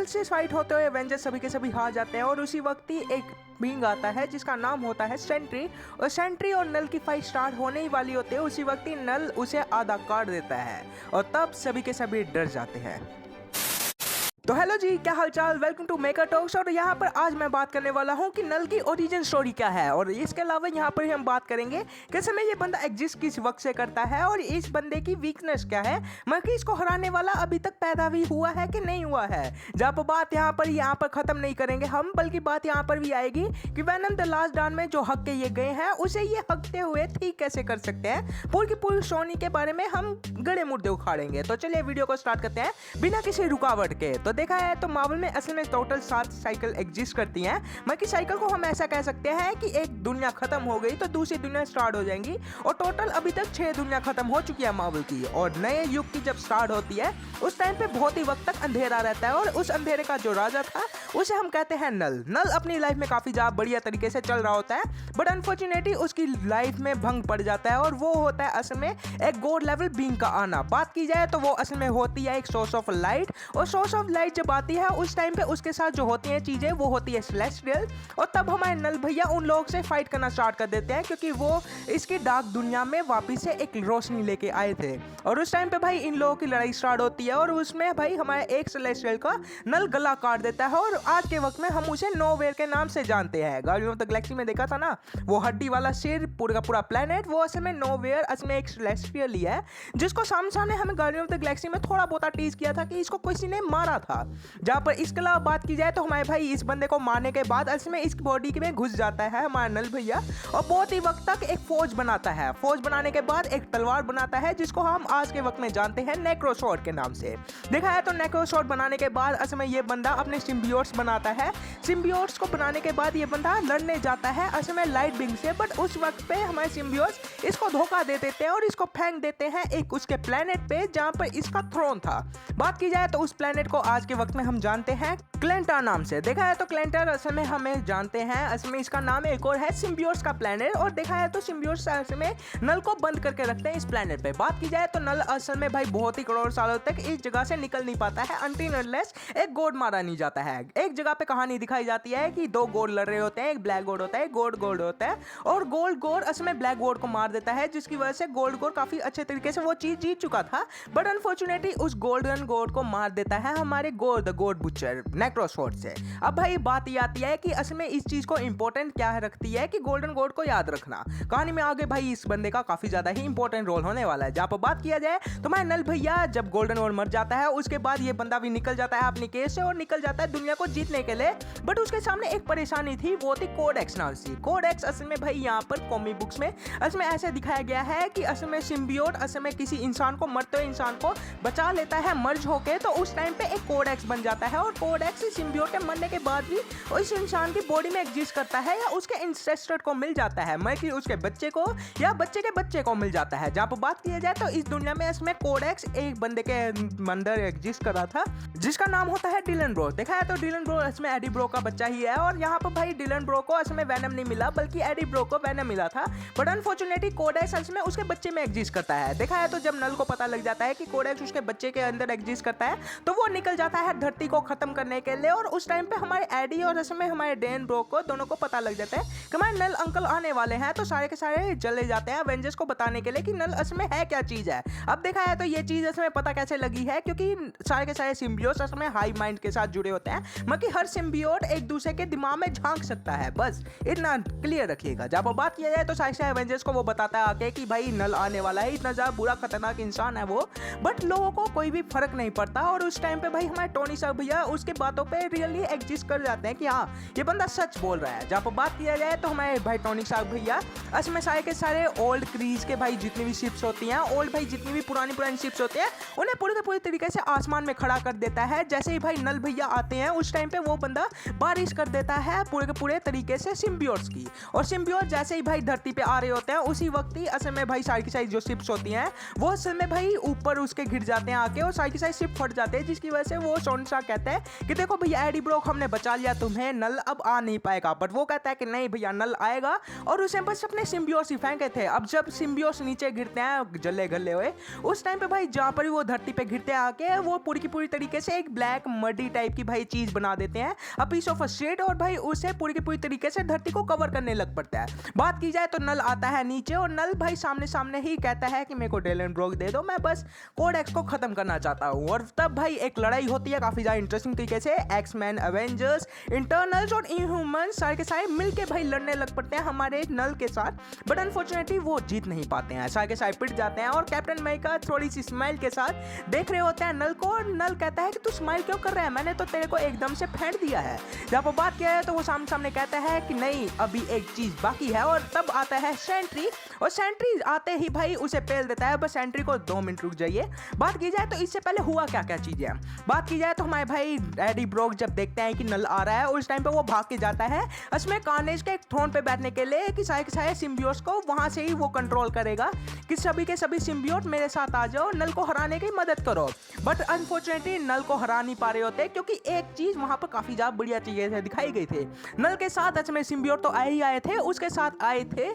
नल से फाइट होते हुए एवेंजर्स सभी के सभी हार जाते हैं और उसी वक्त ही एक बीइंग आता है जिसका नाम होता है सेंट्री। और सेंट्री और नल की फाइट स्टार्ट होने ही वाली होती है, उसी वक्त ही नल उसे आधा काट देता है और तब सभी के सभी डर जाते हैं। तो हेलो जी, क्या हालचाल, वेलकम टू मेकर टॉक्स। और यहाँ पर आज मैं बात करने वाला हूँ कि नल की ओरिजिन स्टोरी क्या है और इसके अलावा यहाँ पर हम बात करेंगे कैसे में ये बंदा एग्जिस्ट किस वक्त से करता है और इस बंदे की वीकनेस क्या है, मतलब इसको हराने वाला अभी तक पैदा भी हुआ है कि नहीं हुआ है। जब बात यहाँ पर खत्म नहीं करेंगे हम, बल्कि बात यहाँ पर भी आएगी कि वेनम द लास्ट डॉन में जो हक के ये गए हैं उसे ये हकते हुए ठीक कैसे कर सकते हैं। पूरी की पूरी स्टोरी के बारे में हम गड़े मुर्दे उखाड़ेंगे। तो चलिए वीडियो को स्टार्ट करते हैं बिना किसी रुकावट के। तो देखा है तो मार्वल में असल में टोटल 7 साइकिल एग्जिस्ट करती हैं। मतलब कि साइकिल को हम ऐसा कह सकते हैं कि एक दुनिया खत्म हो गई तो दूसरी दुनिया स्टार्ट हो जाएंगी और टोटल अभी तक 6 दुनिया खत्म हो चुकी है मार्वल की। और नए युग की जब स्टार्ट होती है उस टाइम पे बहुत ही वक्त तक अंधेरा रहता है और उस अंधेरे का जो राजा था उसे हम कहते हैं नल। नल अपनी लाइफ में काफी ज्यादा बढ़िया तरीके से चल रहा होता है, बट अनफॉर्चुनेटली उसकी लाइफ में भंग पड़ जाता है और वो होता है असल में एक गॉड लेवल बीइंग का आना। बात की जाए तो वो असल में होती है एक सोर्स ऑफ लाइट, और सोर्स ऑफ लाइट जब आती है उस टाइम पे उसके साथ जो होती हैं चीजें वो होती है सेलेस्टियल। और तब हमारे नल भैया उन लोगों से फाइट करना स्टार्ट कर देते हैं क्योंकि वो इसकी डार्क दुनिया में वापिस से एक रोशनी लेके आए थे। और उस टाइम पे भाई इन लोगों की लड़ाई स्टार्ट होती है और उसमें भाई हमारे एक सेलेस्टियल का नल गला काट देता है और आज के वक्त में हम उसे नोवेयर के नाम से जानते हैं। गार्डियन ऑफ द गैलेक्सी में देखा था ना, वो हड्डी वाला शेर पूरा का पूरा प्लेनेट, वो असल में नोवेयर असल में एक सेलेस्टियल ही है जिसको सामने हमें गार्डियन ऑफ द गैलेक्सी में थोड़ा बहुत टीज किया था कि इसको किसी ने मारा था। जहां पर इसके अलावा बात की जाए तो हमारे भाई इस बंदे को मारने के बाद असल में इस बॉडी में घुस जाता है हमारा नल भैया और बहुत ही वक्त तक एक फौज बनाता है। फौज बनाने के बाद एक तलवार बनाता है जिसको हम आज के वक्त में जानते हैं नेक्रोसॉर्ड के नाम से। देखा है तो नेक्रोसॉर्ड बनाने के बाद असल में ये बंदा अपने सिम्बियोट्स बनाता है। सिम्बियोट्स को बनाने के बाद ये बंदा लड़ने जाता है असल में लाइट बिंग से, बट उस वक्त पे हमारे सिम्बियोट्स इसको धोखा दे देते हैं और इसको फेंक देते हैं एक उसके प्लेनेट पे जहां पर इसका थ्रोन था। बात की जाए तो उस प्लेनेट को आज के वक्त में हम जानते हैं क्लेंटा नाम से। देखा है तो क्लेंटर असल में हमें जानते हैं असल में इसका नाम एक और है सिम्बियोट्स का प्लेनेट। और देखा है तो सिम्बियोट्स असल में नल को बंद करके रखते हैं इस प्लेनेट पे। बात की जाए तो नल असल में भाई बहुत ही करोड़ सालों तक इस जगह से निकल नहीं पाता है अनटिल अनलेस एक गॉड मारा नहीं जाता है। एक जगह पे कहानी दिखाई जाती है कि 2 गॉड लड़ रहे होते हैं, एक ब्लैक गॉड होता है, एक गोल्ड होता है और गोल्ड गॉड असल में ब्लैक गॉड को मार देता है, जिसकी वजह से गोल्ड गॉड काफी अच्छे तरीके से वो चीज जीत चुका था। बट अनफॉर्चुनेटली उस गोल्डन गॉड को मार देता है हमारे द गॉड बुचर नेक्रोसॉर्ड से। अब भाई बात ये आती है कि असल में इस चीज को इंपॉर्टेंट क्या रखती है कि गोल्डन गॉड को याद रखना। कहानी में आगे भाई इस बंदे का काफी ज्यादा ही इंपॉर्टेंट रोल होने वाला है। जहां पर बात किया जाए तो मैं नल भैया जब गोल्डन गॉड मर जाता है उसके बाद ये बंदा भी निकल जाता है अपनी केस से और निकल जाता है दुनिया को जीतने के लिए। बट उसके सामने एक परेशानी थी, वो थी कोडेक्स नाम से। कोडेक्स असल में भाई यहाँ पर कॉमिक बुक्स में असल में ऐसे दिखाया गया है कि असल में सिम्बियोट असल में किसी इंसान को, मरते हुए इंसान को बचा लेता है मर्ज होके, तो उस टाइम पे एक कोडेक्स बन जाता है और कोडेक्स सिम्बियोट के मरने के बाद भी उस इंसान की बॉडी में एग्जिस्ट करता है या उसके इंसेस्टर को मिल जाता है, मतलब कि उसके बच्चे को या बच्चे के बच्चे को मिल जाता है। जहां पर बात किया जाए तो इस दुनिया में इसमें कोडेक्स एक बंदे के अंदर एग्जिस्ट कर रहा था जिसका नाम होता है डिलन ब्रो। देखा है तो डिलन ब्रो इसमें एडी ब्रो का बच्चा ही है और यहाँ पर भाई डिलन ब्रो को असल में वेनम नहीं मिला बल्कि एडी ब्रो को वेनम मिला था। बट अनफॉर्चुनेटली कोडेक्स असल में उसके बच्चे में एग्जिस्ट करता है। देखा है तो जब नल को पता लग जाता है कि कोडेक्स उसके बच्चे के अंदर एग्जिस्ट करता है तो वो निकल जाता है धरती को खत्म करने के लिए। और उस टाइम पे हमारे एडी और असल में हमारे डेन ब्रो को दोनों को पता लग जाता है कि हमारे नल अंकल आने वाले हैं, तो सारे के सारे चले जाते हैं एवेंजर्स को बताने के लिए कि नल असल में है क्या चीज है। अब देखा है तो ये चीज असल में पता कैसे लगी है क्योंकि सारे के सारे सिम्बियोट्स असल में हाई माइंड के साथ जुड़े होते हैं, मतलब कि हर सिम्बियोट एक दूसरे के दिमाग में झांक सकता है, बस इतना क्लियर रखिएगा। जब बात किया जाए तो सारे एवेंजर्स को वो बताता है आके कि भाई नल आने वाला है, इतना ज्यादा बुरा खतरनाक इंसान है वो, बट लोगों को कोई भी फर्क नहीं पड़ता। और उस टाइम पे भाई हमारे टोनी स्टार्क भैया उसके बातों पे रियली एग्जिस्ट कर जाते हैं कि हाँ ये बंदा सच बोल रहा है। जब बात किया जाए तो हमारे भाई टोनी स्टार्क भैया असल में सारे के सारे ओल्ड क्रीज के भाई जितनी भी शिप्स होती हैं, ओल्ड भाई जितनी भी पुरानी शिप्स होती हैं, उन्हें पूरे के पूरे तरीके से आसमान में खड़ा कर देता है। जैसे ही भाई नल भैया आते हैं उस टाइम पे वो बंदा बारिश कर देता है पूरे के पूरे तरीके से सिम्बियोट्स की। और सिम्बियोट जैसे ही भाई धरती पे आ रहे होते हैं उसी वक्त ही असल में भाई सारी की सारी जो शिप्स होती हैं वो असल में भाई ऊपर उसके गिर जाते हैं आके और सारी की सारी शिप फट जाते हैं, जिसकी वजह से वो सोनसा कहता है कि देखो भैया एडी ब्रॉक हमने बचा लिया तुम्हें, नल अब आ नहीं पाएगा। बट वो कहता है कि नहीं भैया नल आएगा, और उसे बस अपने सिम्बियोस ही फेंके थे। अब जब सिम्बियोस नीचे गिरते हैं जले गले हुए, उस टाइम पे भाई जहाँ पर वो धरती पे गिरते आके वो पूरी की पूरी तरीके से एक ब्लैक मडी टाइप की भाई चीज बना देते हैं, a piece of a shed, और भाई उसे पूरी की पूरी तरीके से धरती को कवर करने लग पड़ता है। बात की जाए तो नल आता है नीचे, और नल भाई सामने सामने ही कहता है कि मेरे को डेलन ब्रॉक दे दो, मैं बस कोड एक्स को खत्म करना चाहता हूँ। और तब भाई एक लड़ाई होती है काफी ज्यादा इंटरेस्टिंग तरीके से। एक्समैन, एवेंजर्स, इंटरनल्स और इनह्यूमंस सारे के सारे मिलके भाई लड़ने लग पड़ते हैं हमारे नल के साथ। बट अनफॉर्चुनेटली वो जीत नहीं पाते हैं, सारे के सारे पिट जाते हैं। और कैप्टन अमेरिका थोड़ी सी स्माइल के साथ देख रहे होते हैं नल को, और नल कहता है कि तू स्माइल क्यों कर रहा है, मैंने तो तेरे को एकदम से फेंक दिया है। जब वो बात किया है तो वो सामने सामने कहता है कि नहीं अभी एक चीज बाकी है। और तब आता है सेंट्री, और सेंट्री आते ही भाई उसे पेल देता है। बस सेंट्री को 2 मिनट रुक जाइए। बात की जाए तो इससे पहले हुआ क्या क्या चीजें हैं। बात की जाए तो हमारे भाई एडी ब्रॉक जब देखते हैं कि नल आ रहा है, उस टाइम पे वो भाग के जाता है उसमें कार्नेज के एक थ्रोन पे बैठने के लिए, कि सारे सिम्बियोट्स को वहां से ही वो कंट्रोल करेगा कि सभी के सभी सिम्बियोट मेरे साथ आ जाओ, नल को हराने की मदद करो। बट अनफॉर्चुनेटली नल को हरा नहीं पा रहे होते, क्योंकि एक चीज वहां पर काफी ज्यादा बढ़िया चीजें दिखाई गई थी। नल के साथ असल में सिम्बियोट तो आए ही आए थे, उसके साथ आए थे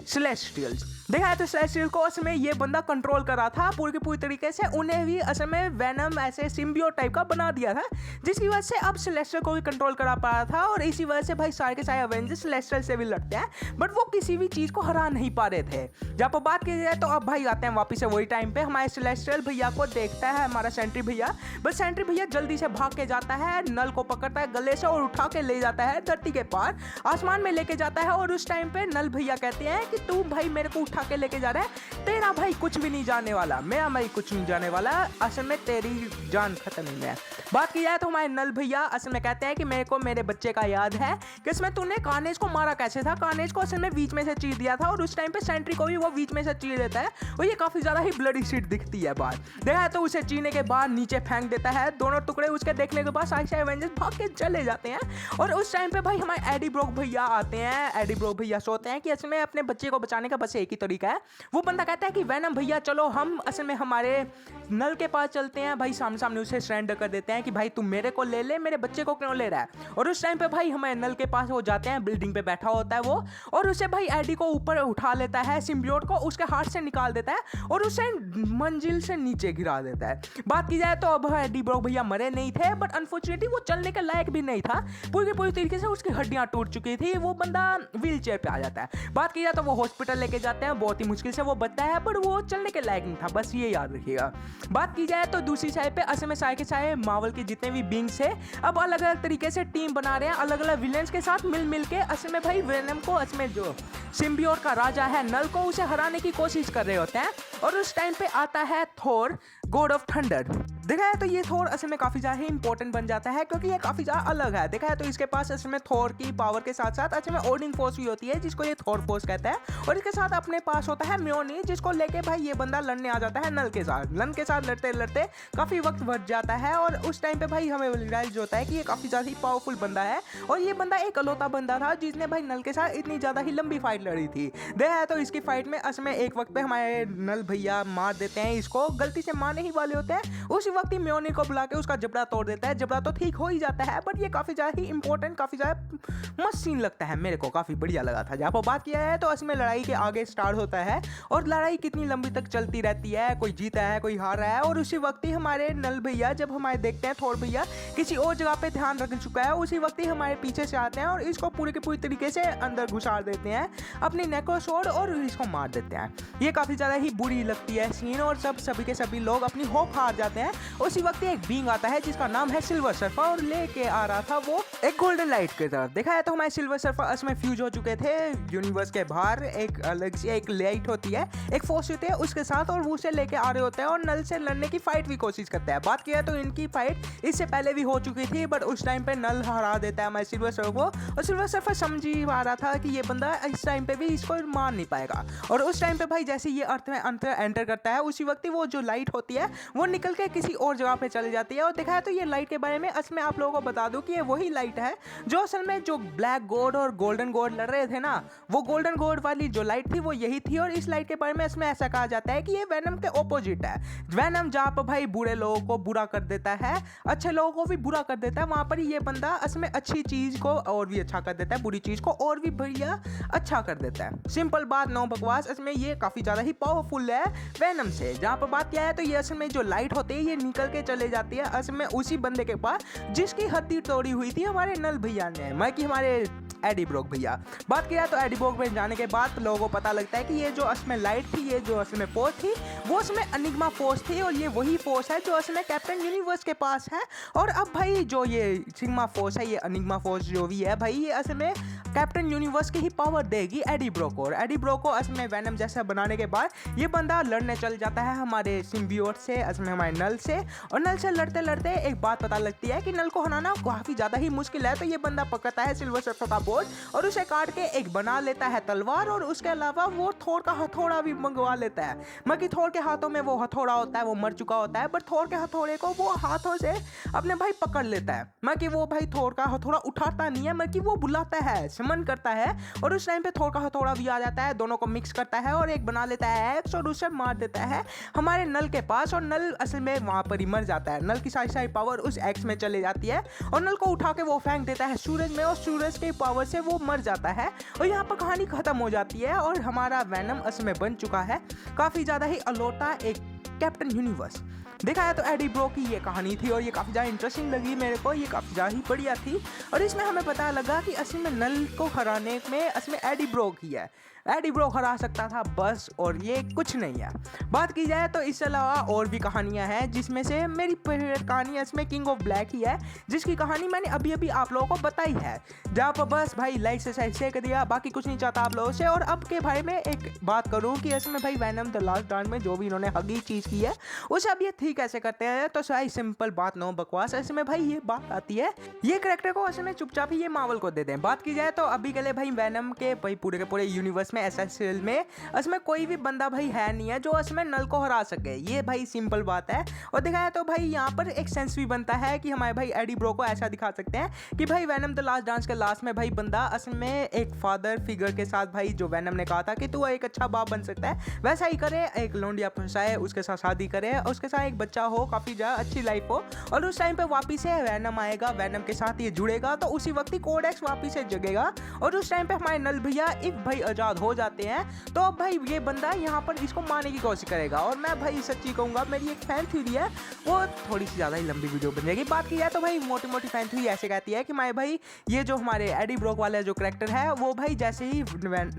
सेलेस्टियल्स। देखा है तो सेलेस्टियल को असल में ये बंदा कंट्रोल कर रहा था पूरी की पूरी तरीके से, उन्हें भी असल में वेनम ऐसे सिम्बियोट टाइप का बना दिया था, जिसकी वजह से अब सेलेस्टियल को भी कंट्रोल करा पा रहा था। और इसी वजह से भाई सारे के सारे अवेंजर्स सेलेस्टियल से भी लड़ते हैं, बट वो किसी भी चीज को हरा नहीं पा रहे थे। जब बात की जाए तो अब भाई आते हैं वापिस से वही टाइम पे, हमारे सेलेस्टियल भैया को देखता है हमारा सेंट्री भैया। बस सेंट्री भैया जल्दी से भाग के जाता है, नल को पकड़ता है गले से और उठा के ले जाता है धरती के पार, आसमान में लेके जाता है। और उस टाइम पे नल भैया कहते हैं कि तू भाई मेरे को उठा के लेके जा रहा है, तेरा भाई कुछ भी नहीं जाने वाला, मेरा भाई कुछ नहीं जाने वाला, असल में तेरी जान खत्म नहीं है। बात की जाए तो हमारे नल भैया असल में कहते हैं कि मेरे को मेरे बच्चे का याद है कि इसमें तूने कार्नेज को मारा कैसे था। कार्नेज को असल में बीच में से चीर दिया था, और उस टाइम पे सेंट्री को भी वो बीच में से चीर देता है, और ये काफी ज्यादा ही ब्लडी शीट दिखती है बात। देखा है तो उसे चीरने के बाद नीचे फेंक देता है दोनों टुकड़े। उसके देखने के बाद सारे एवेंजर्स भाग के चले जाते हैं। और उस टाइम पे भाई हमारे एडी ब्रॉक भैया आते हैं। एडी ब्रॉक भैया सोचते हैं कि असल में अपने बच्चे को बचाने का बस एक ही तरीका है। वो बंदा कहता है कि वेनम भैया चलो हम असल में हमारे नल के पास चलते हैं। भाई सामने सामने उसे सरेंडर कर देते हैं कि भाई तुम मेरे को ले ले, मेरे बच्चे को क्यों ले रहा है। और उस टाइम पे भाई हमारे नल के पास वो जाते हैं, बिल्डिंग पे बैठा होता है वो, और उसे भाई एडी को ऊपर उठा लेता है, सिम्बियोट को उसके हाथ से निकाल देता है और उसे मंजिल से नीचे गिरा देता है। बात की जाए तो अब एडी ब्रॉक भैया मरे नहीं थे, बट अनफॉर्चुनेटली वो चलने के लायक भी नहीं था, पूरी तरीके से उसकी हड्डियां टूट चुकी थी। वो बंदा व्हील चेयर पे आ जाता है। बात की जाए तो वो हॉस्पिटल लेके जाते हैं, बहुत ही मुश्किल से वो बचता है, पर वो चलने के लायक नहीं था, बस ये याद रखिएगा। बात की जाए तो दूसरी साइड पे असल में सारे के सारे मार्वल के जितने भी बींग्स है अब अलग अलग तरीके से टीम बना रहे हैं, अलग अलग विलेंस के साथ मिल के असल में भाई वेनम को असल में जो सिम्बियोट का राजा है नल को, उसे हराने की कोशिश कर रहे होते हैं। और उस टाइम पे आता है थोर, गॉड ऑफ थंडर। देखा है तो ये थोर असल में काफी ज्यादा ही इंपॉर्टेंट बन जाता है, क्योंकि ये काफी ज्यादा अलग है। देखा है तो इसके पास असल में थोर की पावर के साथ साथ असल में ओडिन फोर्स भी होती है, जिसको ये थोर फोर्स कहता है। और इसके साथ अपने पास होता है म्योनी, जिसको लेके भाई ये बंदा लड़ने आ जाता है नल के साथ। नल के साथ लड़ते लड़ते काफी वक्त बच जाता है, और उस टाइम पे भाई हमें रियलाइज होता है कि ये काफी ज्यादा ही पावरफुल बंदा है, और ये बंदा एक अलौता बंदा था जिसने भाई नल के साथ इतनी ज्यादा ही लंबी फाइट लड़ी थी। देखा है तो इसकी फाइट में असल में एक वक्त पे हमारे नल भैया मार देते हैं इसको, गलती से मारने ही वाले होते हैं, उसी वक्त ही म्योनी को बुला के उसका जबड़ा तोड़ देता है। जबड़ा तो ठीक हो ही जाता है, बट ये काफी ज्यादा ही इंपॉर्टेंट, काफी ज्यादा मस्त सीन लगता है, मेरे को काफी बढ़िया लगा था। जहाँ पर बात किया है तो असल में लड़ाई के आगे स्टार्ट होता है, और लड़ाई कितनी लंबी तक चलती रहती है, कोई जीता है कोई हार रहा है। और उसी वक्त ही हमारे नल भैया जब हमारे देखते हैं थोर भैया किसी और जगह पे ध्यान रख चुका है, उसी वक्त ही हमारे पीछे से आते हैं और इसको पूरी के पूरी तरीके से अंदर घुसाड़ देते हैं अपनी नेको स्वॉर्ड, और इसको मार देते हैं। ये काफी ज्यादा ही बुरी लगती है सीन, और सभी के सभी लोग अपनी होप हार जाते हैं। उसी वक्त एक बींग आता है जिसका नाम है सिल्वर सर्फर, और लेके आ रहा था वो एक गोल्डन लाइट की तरफ। देखा है तो हमारे सिल्वर सर्फर इसमें फ्यूज हो चुके थे यूनिवर्स के बाहर। एक अलग सी एक लाइट होती है, एक फोर्स होती है उसके साथ, और वो उसे लेके आ रहे होते हैं और नल से लड़ने की फाइट भी कोशिश करते हैं। बात किया तो इनकी फाइट इससे पहले भी हो चुकी थी, बट उस टाइम पे नल हरा देता है हमारे सिल्वर सर्फर को, और सिल्वर सर्फर समझ ही आ रहा था कि ये बंदा इस टाइम पे भी इसको मार नहीं पाएगा। और उस टाइम पे भाई जैसे ये अर्थ में अंतर एंटर करता है, उसी वक्त ही वो जो लाइट होती है वो निकल के किसी और जगह पे चली जाती है। और देखा है तो ये लाइट के बारे में असल में आप लोगों को बता दूं कि ये वही लाइट है जो असल में जो ब्लैक गॉड और गोल्डन गॉड लड़ रहे थे ना, वो गोल्डन गॉड वाली जो लाइट थी वो यही थी। और इस लाइट के बारे में इसमें ऐसा कहा जाता है कि ये वेनम के ऑपोजिट है। वेनम जहाँ पर भाई बुरे लोगों को बुरा कर देता है, अच्छे लोगों को भी बुरा कर देता है, वहां पर ये बंदा असल में अच्छी चीज को और भी अच्छा कर देता है, बुरी चीज को और भी भैया अच्छा कर देता है। सिंपल बात, नो बकवास, इसमें ये काफी ज्यादा ही पावरफुल है वेनम से। जहां पर बात किया है तो ये असल में जो लाइट होती है ये निकल के चले जाती है असल में उसी बंदे के पास जिसकी हड्डी तोड़ी हुई थी हमारे नल भैया ने, मैं कि हमारे एडी ब्रॉक भैया। बात किया तो एडी ब्रॉक में जाने के बाद लोगों को पता लगता है कि ये जो असल में लाइट थी, ये जो असल में फोर्स थी, वो असल में एनिग्मा फोर्स थी। और ये वही फोर्स है जो असल में कैप्टन यूनिवर्स के पास है। और अब भाई जो ये सिग्मा फोर्स है, ये एनिग्मा फोर्स जो भी है भाई, ये असल में कैप्टन यूनिवर्स की ही पावर देगी एडी ब्रॉक को। और एडी ब्रॉक को असल में वेनम जैसा बनाने के बाद ये बंदा लड़ने चल जाता है हमारे सिम्बियोट से, असल में हमारे नल से। और नल से लड़ते लड़ते एक बात पता लगती है कि नल को हराना काफी ज्यादा ही मुश्किल है। तो ये बंदा पकड़ता है सिल्वर सर्फर का बोर्ड और उसे काट के एक बना लेता है तलवार। और उसके अलावा वो थोर का हथौड़ा भी मंगवा लेता है। मगर थोर के हाथों में वो हथौड़ा होता है, वो मर चुका होता है, बट थोर के हथौड़े को वो हाथों से अपने भाई पकड़ लेता है। मगर वो भाई थोर का हथौड़ा उठाता नहीं है, मगर वो बुलाता है, समन करता है। और उस टाइम पे थोर का हथौड़ा भी आ जाता है, दोनों को मिक्स करता है और एक बना लेता है एक्स और उसे मार देता है हमारे नल के पास। और नल असल में वहां पर ही मर जाता है। नल की सारी पावर उस एक्स में चले जाती है और नल को उठा के वो फेंक देता है सूरज में और सूरज की पावर से वो मर जाता है। और यहाँ पर कहानी खत्म हो जाती है और हमारा वेनम असल में बन चुका है काफी ज्यादा ही अलोटा एक कैप्टन यूनिवर्स। देखा है तो एडी ब्रॉक की ये कहानी थी और ये काफ़ी ज़्यादा इंटरेस्टिंग लगी मेरे को, ये काफ़ी ज़्यादा ही बढ़िया थी। और इसमें हमें पता लगा कि असल में नल को हराने में असल में एडी ब्रॉक ही है, एडी ब्रॉक हरा सकता था बस, और ये कुछ नहीं है। बात की जाए तो इसके अलावा और भी कहानियाँ हैं, जिसमें से मेरी फेवरेट कहानी इसमें किंग ऑफ ब्लैक ही है, जिसकी कहानी मैंने अभी अभी आप लोगों को बताई है। जहाँ पर बस भाई लाइक से शेयर कर दिया, बाकी कुछ नहीं चाहता आप लोगों से। और अब के भाई में एक बात करूँ कि इसमें भाई वेनम द लास्ट डांस में जो भी इन्होंने हगी चीज़ की है उसे अब ये ठीक कैसे करते हैं। तो सही सिंपल बात, नो बकवास। ऐसे में भाई ये बात आती है, ये करेक्टर को असल में चुपचाप ही ये मार्वल को दे दें। बात की जाए तो अभी के लिए भाई वेनम के भाई पूरे के पूरे यूनिवर्स में एसएसएल में असल में कोई भी बंदा भाई है नहीं है जो असल में नल को हरा सके, ये भाई सिंपल बात है। और देखा है तो भाई यहाँ पर एक सेंस भी बनता है कि हमारे भाई एडी ब्रॉक को ऐसा दिखा सकते हैं कि भाई वेनम द लास्ट डांस के लास्ट में भाई बंदा असल में एक फादर फिगर के साथ, भाई जो वेनम ने कहा था कि तू एक अच्छा बाप बन सकता है, वैसा ही करे, एक लोंडिया फंसाए, उसके साथ शादी करे, उसके साथ एक बच्चा हो, काफी ज्यादा अच्छी लाइफ हो। और उस टाइम पे वापिस से वेनम आएगा, वेनम के साथ ये जुड़ेगा, तो उसी वक्त ही कोडेक्स वापिस से जगेगा। और उस टाइम पे हमारे नल भैया एक भाई आजाद हो जाते हैं। तो अब भाई ये बंदा यहाँ पर इसको मारने की कोशिश करेगा। और मैं भाई सच्ची कहूँगा, मेरी एक फैन थ्योरी है, वो थोड़ी सी ज़्यादा ही लंबी वीडियो बन जाएगी। बात की जाए तो भाई मोटी मोटी फैन थ्योरी ऐसे कहती है कि माए भाई ये जो हमारे एडी ब्रॉक वाले जो करेक्टर है, वो भाई जैसे ही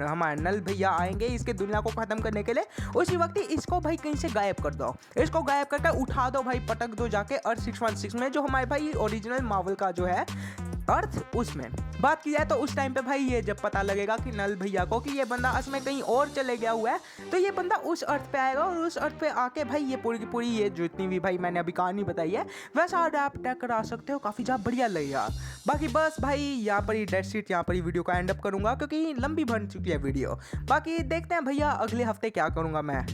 हमारे नल भैया आएंगे इसके दुनिया को खत्म करने के लिए, उसी वक्त ही इसको भाई कहीं से गायब कर दो, इसको गायब करके उठा दो भाई, पटक दो जाके अर्थ 616 में, जो हमारे भाई ओरिजिनल मार्वल का जो है अर्थ उसमें। बात की जाए तो उस टाइम पे भाई ये जब पता लगेगा कि नल भैया को कि ये बंदा असल में कहीं और चले गया हुआ है, तो ये बंदा उस अर्थ पे आएगा और उस अर्थ पे आके भाई ये पूरी की पूरी ये जितनी भी भाई मैंने अभी कहानी बताई है वैसा अडैप्ट करा सकते हो, काफ़ी ज़्यादा बढ़िया लगेगा। बाकी बस भाई यहाँ पर ही डेट शीट, यहाँ पर ही वीडियो का एंड अप करूँगा क्योंकि लंबी बन चुकी है वीडियो। बाकी देखते हैं भैया अगले हफ्ते क्या करूँगा मैं।